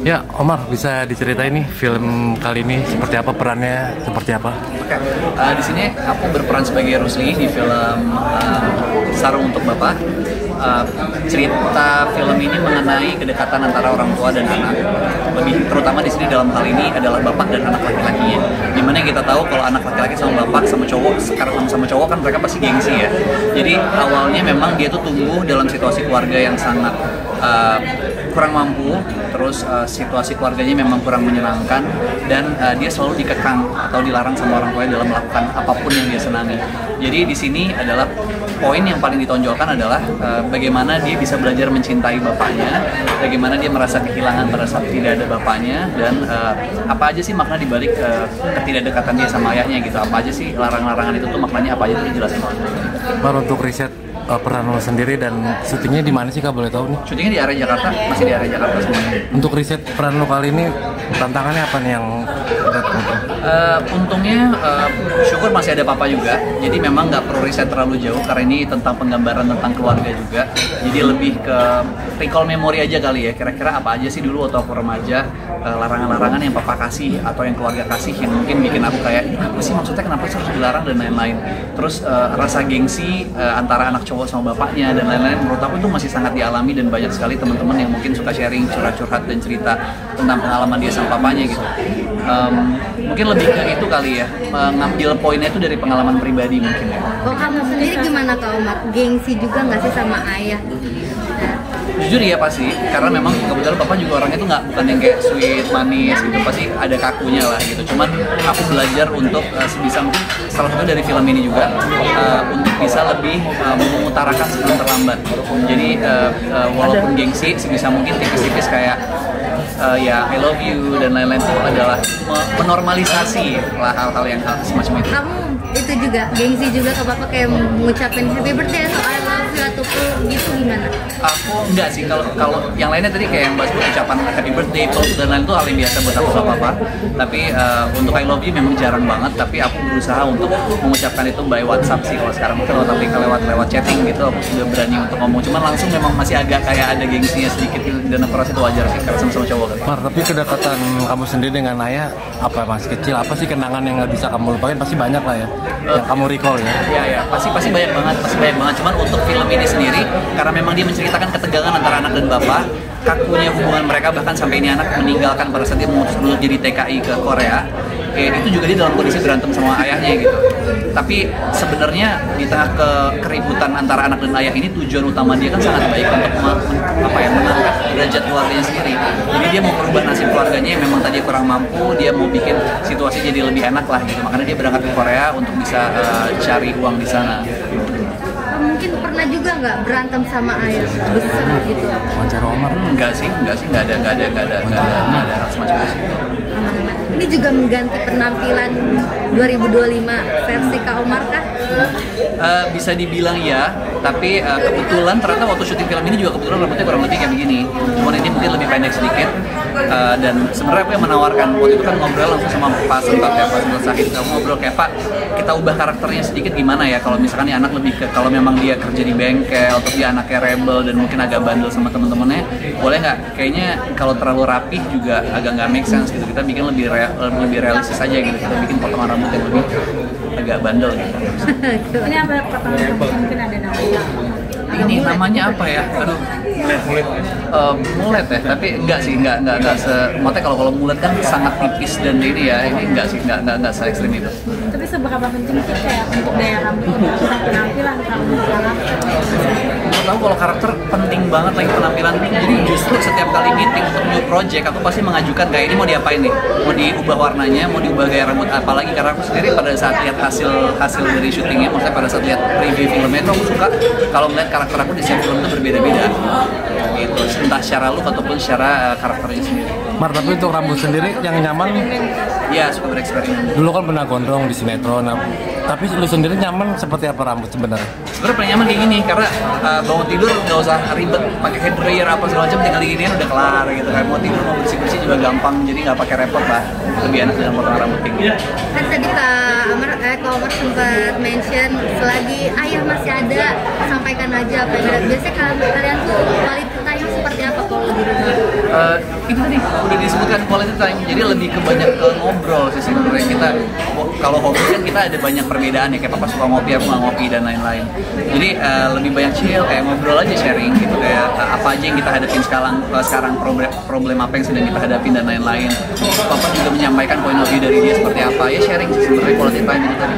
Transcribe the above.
Ya, Omar, bisa diceritain nih film kali ini seperti apa, perannya seperti apa? Oke, di sini aku berperan sebagai Rusli di film Sarung Untuk Bapak. Cerita film ini mengenai kedekatan antara orang tua dan anak. Lebih terutama di sini dalam hal ini adalah bapak dan anak laki-lakinya. Dimana kita tahu kalau anak laki-laki sama bapak sama cowok, sekarang sama cowok kan mereka pasti gengsi ya. Jadi awalnya memang dia tuh tumbuh dalam situasi keluarga yang sangat kurang mampu, terus situasi keluarganya memang kurang menyenangkan, dan dia selalu dikekang atau dilarang sama orang tuanya dalam melakukan apapun yang dia senangi. Jadi di sini adalah poin yang paling ditonjolkan adalah bagaimana dia bisa belajar mencintai bapaknya, bagaimana dia merasa kehilangan pada saat tidak ada bapaknya, dan apa aja sih makna dibalik ketidakdekatan dia sama ayahnya gitu. Apa aja sih larang-larangan itu tuh maknanya apa aja tuh dijelasin. Baru untuk riset peran lo sendiri dan syutingnya di mana sih, Kak, boleh tahu nih? Syutingnya di area Jakarta, masih di area Jakarta semuanya. Untuk riset peran lo kali ini, tantangannya apa nih yang berat? Untungnya syukur masih ada papa juga, jadi memang nggak perlu riset terlalu jauh karena ini tentang penggambaran tentang keluarga juga. Jadi lebih ke recall memori aja kali ya, kira-kira apa aja sih dulu waktu aku remaja, larangan-larangan yang papa kasih atau yang keluarga kasih yang mungkin bikin aku kayak, apa sih maksudnya, kenapa sih harus dilarang dan lain-lain. Terus rasa gengsi antara anak cowok sama bapaknya dan lain-lain, menurut aku itu masih sangat dialami, dan banyak sekali teman-teman yang mungkin suka sharing, curhat-curhat dan cerita tentang pengalaman dia sama papanya gitu. Mungkin lebih ke itu kali ya, ngambil poinnya itu dari pengalaman pribadi mungkin ya. Kalau kamu sendiri gimana, Kak Omar? Gengsi juga nggak sih sama ayah? Jujur ya pasti, karena memang kebetulan papa juga orangnya tuh bukan yang kayak sweet, manis gitu, pasti ada kakunya lah gitu. Cuman aku belajar untuk sebisa mungkin, salah satu dari film ini juga, untuk bisa lebih mengutarakan sebelum terlambat. Jadi walaupun gengsi, sebisa mungkin tipis-tipis kayak ya I love you dan lain-lain itu adalah menormalisasi lah hal-hal yang semacam itu. Kamu itu juga gengsi juga ke bapak, kayak mengucapin happy birthday atau I love you atau gitu gimana? Aku enggak sih, kalau yang lainnya tadi kayak yang bahas ucapan happy birthday, post dan lain itu hal yang biasa buat aku sama papa. Tapi untuk I love you memang jarang banget, tapi aku berusaha untuk mengucapkan itu by WhatsApp sih kalau sekarang. Mungkin tapi kalau lewat chatting gitu aku sudah berani untuk ngomong. Cuman langsung memang masih agak kayak ada gengsinya sedikit, dan aku rasa itu wajar sih karena sama-sama cowok kan. Mar, tapi kedekatan kamu sendiri dengan ayah, apa masih kecil, apa sih kenangan yang nggak bisa kamu lupain? Pasti banyak lah ya, yang kamu recall ya? Ya, pasti banyak banget, Cuman untuk film ini sendiri, karena memang dia menceritakan ketegangan antara anak dan bapak, kakunya hubungan mereka, bahkan sampai ini anak meninggalkan pada saat dia memutus dulu jadi TKI ke Korea. Itu juga dia dalam kondisi berantem sama ayahnya gitu. Tapi sebenarnya di tengah keributan antara anak dan ayah ini, tujuan utama dia kan sangat baik untuk mengangkat derajat keluarganya sendiri. Jadi dia mau merubah nasib keluarganya yang memang tadi kurang mampu, dia mau bikin situasi jadi lebih enak lah gitu. Makanya dia berangkat ke Korea untuk bisa cari uang di sana. Mungkin pernah juga nggak berantem sama ayah besar gitu? Wawancara Omar? Enggak ada hal semacam itu. Ini juga mengganti penampilan 2025 versi Kak Omar kah? Bisa dibilang ya, tapi kebetulan ternyata waktu syuting film ini juga kebetulan rambutnya kurang lebih kayak begini. Cuman ini mungkin lebih pendek sedikit, dan sebenarnya aku yang menawarkan waktu itu kan ngobrol langsung sama Pak Sentot ya, Pak Sentot Sahid. Aku ngobrol kayak, Pak, kita ubah karakternya sedikit gimana ya, kalau misalkan nih anak lebih ke, kalau memang dia kerja di bengkel, atau dia anaknya rebel dan mungkin agak bandel sama teman-temannya, boleh nggak? Kayaknya kalau terlalu rapih juga agak nggak make sense gitu. Kita bikin lebih realistis aja gitu. Kita bikin potongan rambut yang lebih agak bandel gitu. Ini apa potongan rambut, mungkin ada namanya? Ini namanya apa ya? Aduh, mulet ya, tapi enggak sih, enggak maksudnya kalau mulet kan sangat tipis dan ini ya, ini enggak sih, enggak se ekstrim itu. Tapi seberapa penting sih kayak untuk daya rambut tentang penampilan, tentang karakter? Menurut aku kalau karakter penting banget lagi penampilan. Jadi justru setiap kali meeting untuk new project, aku pasti mengajukan kayak ini mau diapain nih, mau diubah warnanya, mau diubah gaya rambut, apalagi karena aku sendiri pada saat lihat hasil dari syutingnya, maksudnya pada saat lihat review filmnya itu aku suka kalau melihat karakter aku di setiap film itu berbeda-beda gitu, entah secara look ataupun secara karakternya sendiri. Mar, tapi untuk rambut sendiri yang nyaman? Ya, suka bereksperimen. Dulu kan pernah gondrong di sinetron, tapi lu sendiri nyaman seperti apa rambut sebenarnya? Sebenarnya paling nyaman kayak gini, karena bangun tidur nggak usah ribet pakai hair dryer apa segala macam, tinggal diginiin udah kelar gitu. Kayak mau tidur mau bersih-bersih juga gampang, jadi nggak pakai repot lah. Lebih enak dengan potongan rambut kayak gini. Kan tadi Kak Omar sempat mention selagi ayah masih ada, sampaikan aja apa yang ada. Biasanya kalian tuh quality time seperti apa kalau di rumah? Itu tadi udah disebutkan quality time, jadi lebih ke banyak ke ngobrol sih sebenarnya. Kita kalau hobi kan kita ada banyak perbedaan ya, kayak papa suka ngopi, aku nggak ngopi dan lain-lain. Jadi lebih banyak chill, kayak ngobrol aja, sharing gitu, kayak apa aja yang kita hadapin sekarang problem apa yang sedang kita hadapin dan lain-lain. Papa juga menyampaikan point of view dari dia seperti apa, ya sharing sih sebenarnya quality time itu tadi.